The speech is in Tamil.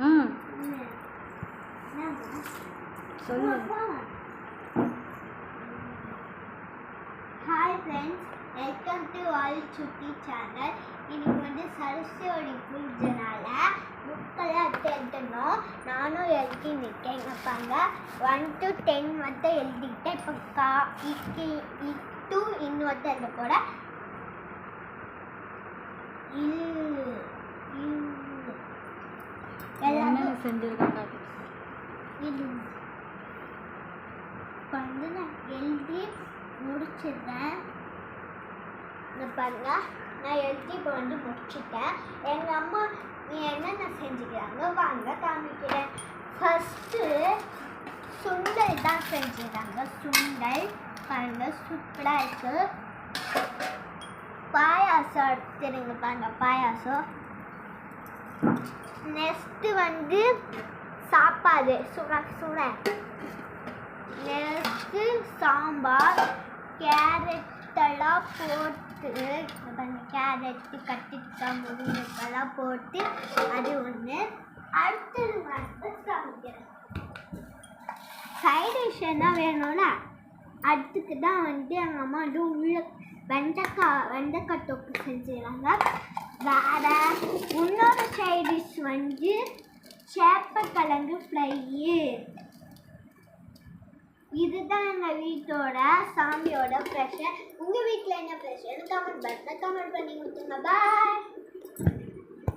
ம் சொல்லு. Hi friends, welcome to all சுட்டி சேனல். இன்னைக்கு வந்து சரஸ்வதி பூஜைனால புக்கெல்லாம் எழுதணும். நானும் எழுதி நிற்கேன். இங்கே பாருங்க, 1 to 10 மட்டும் எழுதிக்கிட்டேன். இப்போ இட்டு இன்னொருத்த எழுத போட எல்லாமே செஞ்சிருக்காங்க. இது வந்து நான் எழுதி முடிச்சிட்டேன். பாருங்க, நான் எழுதி இப்போ வந்து முடிச்சிட்டேன். எங்கள் அம்மா நீ என்னென்ன செஞ்சுக்கிறாங்க வாங்க காமிக்கிறேன். ஃபஸ்ட்டு சுண்டல் தான் செஞ்சுக்கிறாங்க. சுண்டல் பாருங்க சூப்பராக இருக்கு. பாயாசம் எடுத்துருங்க பாருங்க, பாயாசம். நெக்ஸ்ட்டு வந்து சாப்பாடு சுட சுட. நெக்ஸ்ட்டு சாம்பார், கேரட்டெல்லாம் போட்டு கேரட்டு கத்திரிக்காய் முருங்கைக்கெல்லாம் போட்டு அது ஒன்று. அடுத்தது வந்து காமிக்கிறேன். சைட் டிஷ் என்ன வேணும்னா அதுக்கு தான் வந்து எங்கள் அம்மா வந்து வெண்டைக்காய் தொக்கு செஞ்சுக்கிறாங்க. வேறு இன்னொரு சைட் டிஷ் வந்து சேப்பக்கிழங்கு ஃப்ரையு. இதுதான் எங்கள் வீட்டோட சாமியோட ப்ரெஷர். உங்கள் வீட்டில் என்ன ப்ரெஷர் கமெண்ட் பண்ணி கொடுத்துருங்க. பாய்.